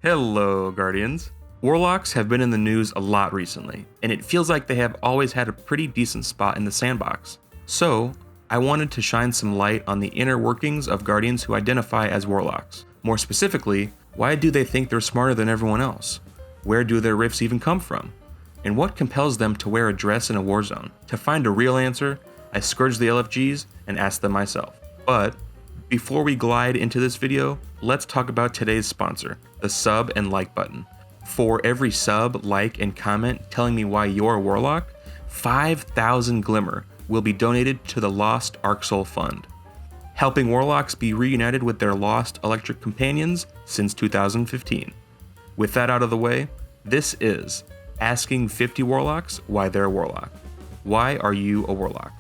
Hello, Guardians. Warlocks have been in the news a lot recently, and it feels like they have always had a pretty decent spot in the sandbox. So, I wanted to shine some light on the inner workings of Guardians who identify as Warlocks. More specifically, why do they think they're smarter than everyone else? Where do their rifts even come from? And what compels them to wear a dress in a war zone? To find a real answer, I scourged the LFGs and asked them myself. But before we glide into this video, let's talk about today's sponsor, the sub and like button. For every sub, like, and comment telling me why you're a Warlock, 5,000 Glimmer will be donated to the Lost Arc Soul Fund, helping Warlocks be reunited with their lost electric companions since 2015. With that out of the way, this is Asking 50 Warlocks Why They're a Warlock. Why are you a Warlock?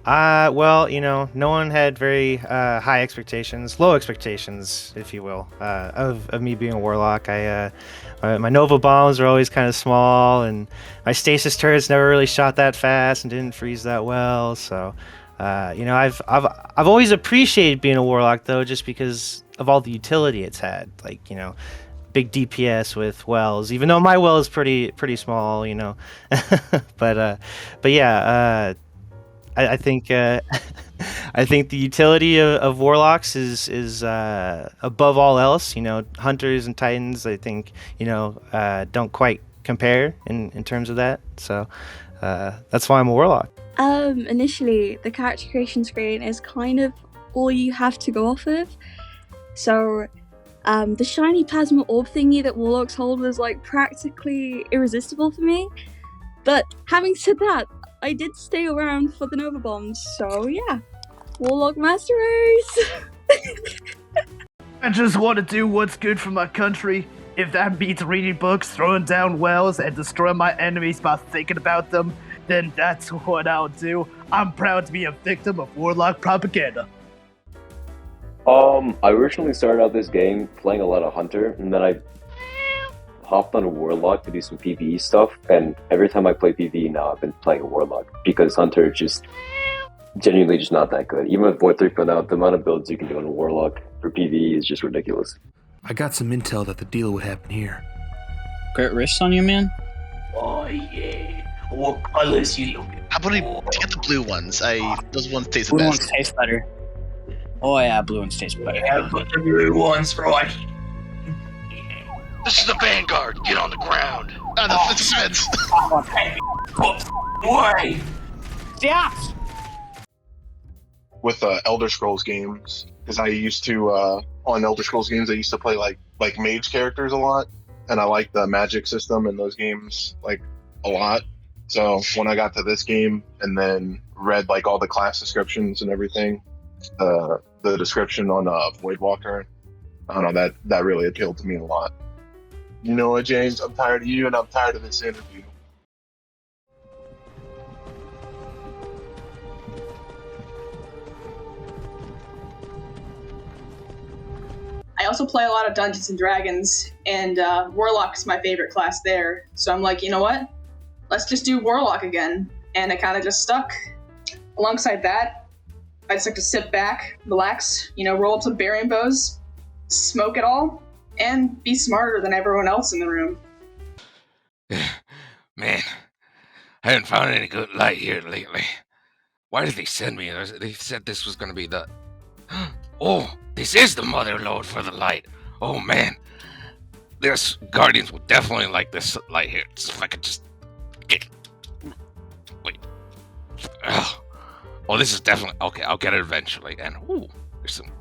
Well, no one had very high expectations, low expectations, if you will, of me being a Warlock. My Nova bombs are always kind of small, and my stasis turrets never really shot that fast and didn't freeze that well. So, I've always appreciated being a Warlock though, just because of all the utility it's had. Like, big DPS with wells, even though my well is pretty small, but yeah. I think I think the utility of Warlocks is above all else. Hunters and Titans, I think, don't quite compare in terms of that. So that's why I'm a Warlock. Initially, the character creation screen is kind of all you have to go off of. So the shiny plasma orb thingy that Warlocks hold was like practically irresistible for me. But having said that, I did stay around for the Nova Bombs, so yeah. Warlock Master Race! I just want to do what's good for my country. If that means reading books, throwing down wells, and destroying my enemies by thinking about them, then that's what I'll do. I'm proud to be a victim of Warlock propaganda. I originally started out this game playing a lot of Hunter, and then I hopped on a Warlock to do some PvE stuff, and every time I play PvE now, I've been playing a Warlock, because Hunter is just genuinely just not that good. Even with Void 3 out, the amount of builds you can do on a Warlock for PvE is just ridiculous. I got some intel that the deal would happen here. Great wrists on you, man? Oh yeah. What colors you looking? How about to get the blue ones? Those ones taste the Blue best. ones taste better. Oh yeah, blue ones taste better. Yeah, but the blue ones, right? This is the Vanguard. Get on the ground. The fence. Why? Yeah. With Elder Scrolls games, because I used to on Elder Scrolls games I used to play like mage characters a lot, and I like the magic system in those games like a lot. So when I got to this game and then read like all the class descriptions and everything, the description on Voidwalker, I don't know, that really appealed to me a lot. You know what, James? I'm tired of you, and I'm tired of this interview. I also play a lot of Dungeons and Dragons, and Warlock is my favorite class there. So I'm like, you know what? Let's just do Warlock again. And I kind of just stuck. Alongside that, I just like to sit back, relax, roll up some Barian bows, smoke it all, and be smarter than everyone else in the room. Man, I haven't found any good light here lately. Why did they send me? They said this was going to be the... Oh, this is the mother lode for the light. Oh man, there's Guardians would definitely like this light here. So if I could just get... Wait. Oh, this is definitely... Okay, I'll get it eventually. And ooh,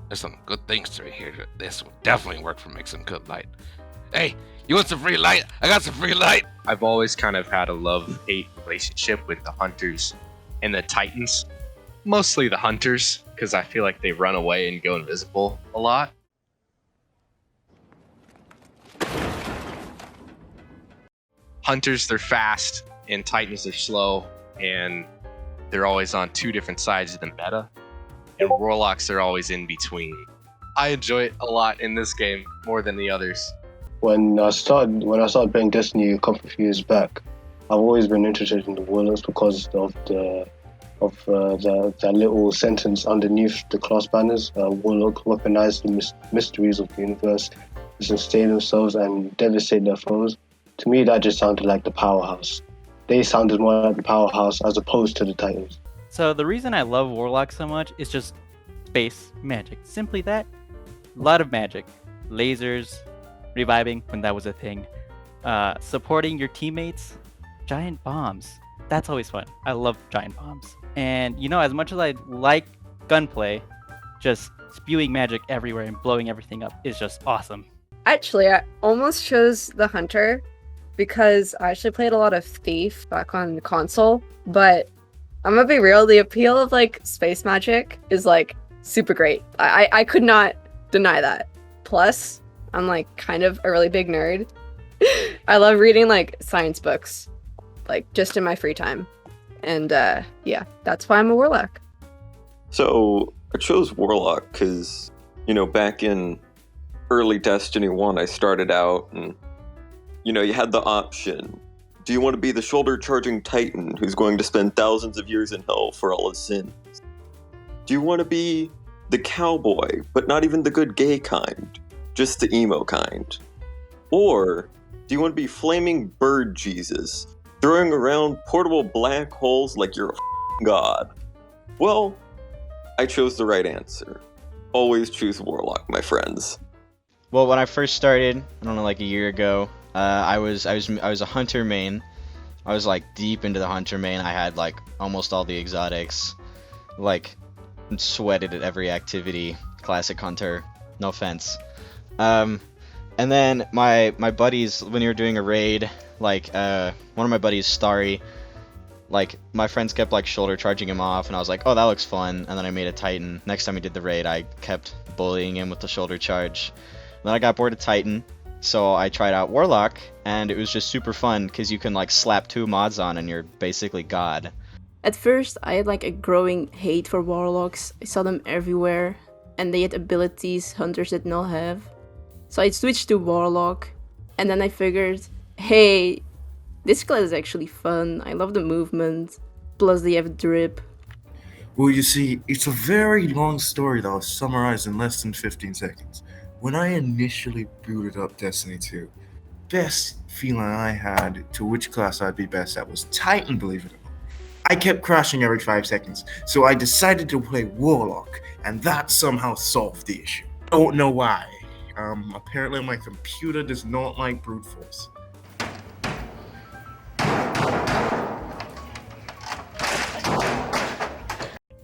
there's some good things to here. This will definitely work for making some good light. Hey, you want some free light? I got some free light. I've always kind of had a love-hate relationship with the Hunters and the Titans. Mostly the Hunters, because I feel like they run away and go invisible a lot. Hunters, they're fast, and Titans are slow, and they're always on two different sides of the meta. And Warlocks are always in between. I enjoy it a lot in this game, more than the others. When I started playing Destiny a couple of years back, I've always been interested in the Warlocks because of that little sentence underneath the class banners. Warlock weaponized the mysteries of the universe sustain themselves and devastate their foes. To me, that just sounded like the powerhouse. They sounded more like the powerhouse as opposed to the Titans. So the reason I love Warlock so much is just space magic. Simply that. A lot of magic. Lasers, reviving when that was a thing. Supporting your teammates, giant bombs. That's always fun. I love giant bombs. And as much as I like gunplay, just spewing magic everywhere and blowing everything up is just awesome. Actually, I almost chose the Hunter because I actually played a lot of Thief back on the console, but I'm gonna be real, the appeal of space magic is super great. I could not deny that. Plus, I'm kind of a really big nerd. I love reading science books, just in my free time. And yeah, that's why I'm a Warlock. So I chose Warlock because, back in early Destiny 1, I started out and, you had the option. Do you want to be the shoulder-charging titan who's going to spend thousands of years in hell for all his sins? Do you want to be the cowboy, but not even the good gay kind, just the emo kind? Or do you want to be flaming bird Jesus, throwing around portable black holes like you're a god? Well, I chose the right answer. Always choose Warlock, my friends. Well, when I first started, I don't know, a year ago, I was a hunter main. I was deep into the hunter main. I had almost all the exotics, sweated at every activity. Classic hunter, no offense. And then my buddies, when you were doing a raid, one of my buddies, Starry, my friends kept shoulder charging him off, and I was like, oh, that looks fun. And then I made a Titan. Next time we did the raid, I kept bullying him with the shoulder charge. Then I got bored of Titan, so I tried out Warlock, and it was just super fun because you can slap 2 mods on and you're basically God. At first, I had a growing hate for Warlocks. I saw them everywhere, and they had abilities hunters did not have. So I switched to Warlock, and then I figured, hey, this class is actually fun. I love the movement, plus they have drip. Well, you see, it's a very long story that I'll summarize in less than 15 seconds. When I initially booted up Destiny 2, best feeling I had to which class I'd be best at was Titan, believe it or not. I kept crashing every 5 seconds, so I decided to play Warlock, and that somehow solved the issue. Don't know why. Apparently my computer does not like brute force.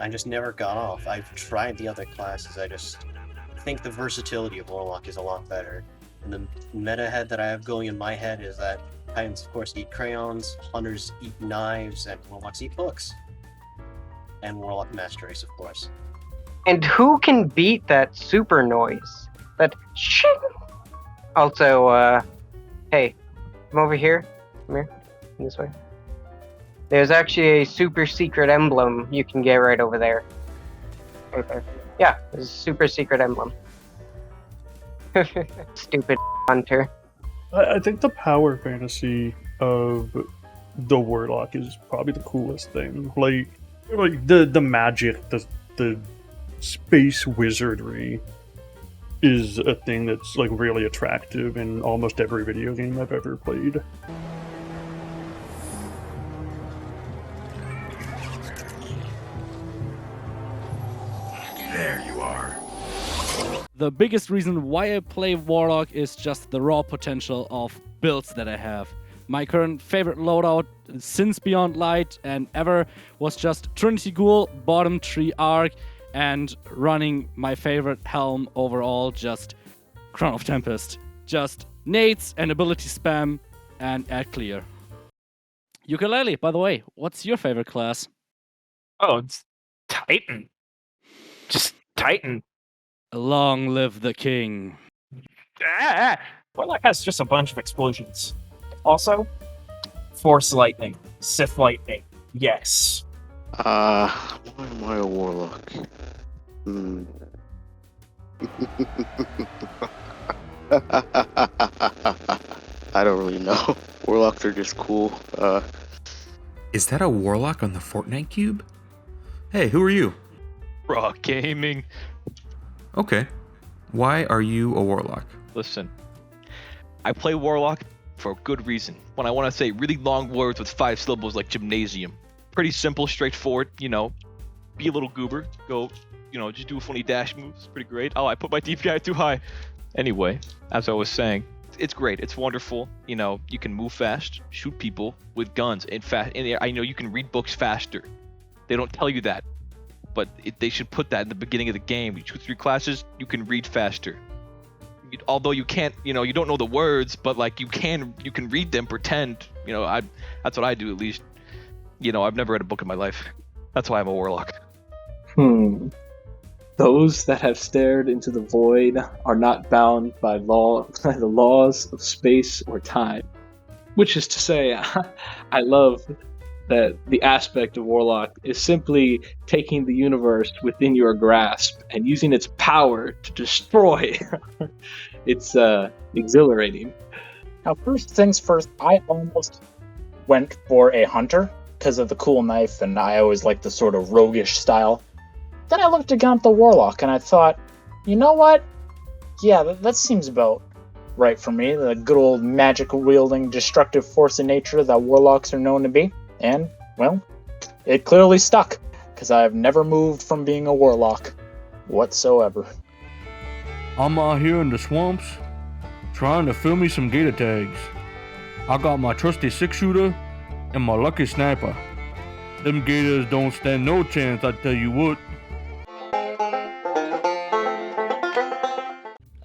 I just never got off. I've tried the other classes, I think the versatility of Warlock is a lot better. And the meta head that I have going in my head is that Titans, of course, eat crayons, Hunters eat knives, and Warlocks eat books. And Warlock Master Race, of course. And who can beat that super noise? That shing! Also, hey, come over here. Come here. This way. There's actually a super secret emblem you can get right over there. Right there. Yeah, there's a super secret emblem. Stupid hunter. I think the power fantasy of the Warlock is probably the coolest thing. Like the magic, the space wizardry is a thing that's really attractive in almost every video game I've ever played. There you are. The biggest reason why I play Warlock is just the raw potential of builds that I have. My current favorite loadout since Beyond Light and ever was just Trinity Ghoul, bottom 3 arc, and running my favorite helm overall, just Crown of Tempest. Just nades and ability spam and add clear. Ukulele, by the way, what's your favorite class? Oh, it's Titan. Just Titan. Long live the king. Warlock has just a bunch of explosions. Also, Force Lightning, Sith Lightning, yes. Why am I a Warlock? I don't really know. Warlocks are just cool. Is that a Warlock on the Fortnite cube? Hey, who are you? Raw Gaming. Okay. Why are you a Warlock? Listen, I play Warlock for a good reason. When I want to say really long words with 5 syllables like gymnasium. Pretty simple, straightforward, you know, be a little goober, go, you know, just do funny dash moves, pretty great. Oh, I put my DPI too high. Anyway, as I was saying, it's great, it's wonderful, you know, you can move fast, shoot people with guns, and I know you can read books faster. They don't tell you that, but they should put that in the beginning of the game. You choose 3 classes, you can read faster. Although you can't, you know, you don't know the words, but like you can read them, pretend, you know, that's what I do at least. You know, I've never read a book in my life. That's why I'm a warlock. Those that have stared into the void are not bound by the laws of space or time. Which is to say, I love that the aspect of Warlock is simply taking the universe within your grasp and using its power to destroy. It's exhilarating. Now, first things first, I almost went for a hunter because of the cool knife, and I always liked the sort of roguish style. Then I looked again at the Warlock, and I thought, you know what? Yeah, that seems about right for me. The good old magic-wielding, destructive force of nature that Warlocks are known to be. And, well, it clearly stuck, because I've never moved from being a Warlock whatsoever. I'm out here in the swamps, trying to fill me some gator tags. I got my trusty 6-shooter and my lucky sniper. Them gators don't stand no chance, I tell you what.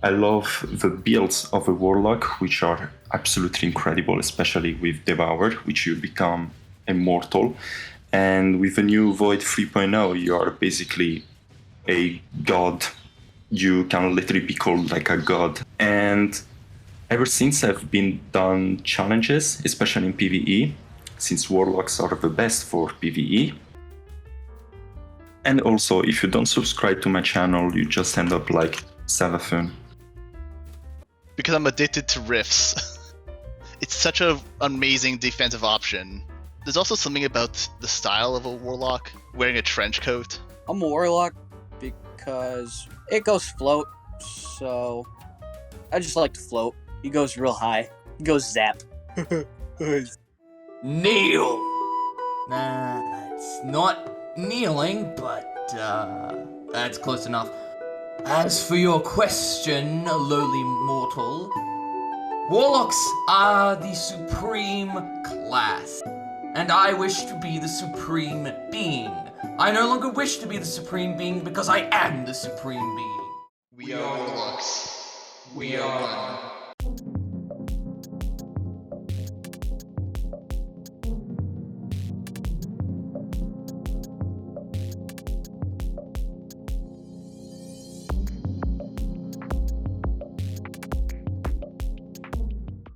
I love the builds of a Warlock, which are absolutely incredible, especially with Devoured, which you become immortal. And with the new Void 3.0, you are basically a god. You can literally be called like a god. And ever since I've been done challenges, especially in PvE, since Warlocks are the best for PvE. And also, if you don't subscribe to my channel, you just end up like Savathun. Because I'm addicted to rifts. It's such an amazing defensive option. There's also something about the style of a Warlock, wearing a trench coat. I'm a Warlock because it goes float, so I just like to float. He goes real high. He goes zap. Kneel! It's not kneeling, but that's close enough. As for your question, lowly mortal, Warlocks are the supreme class, and I wish to be the supreme being. I no longer wish to be the supreme being because I am the supreme being. We are Warlocks. We are one.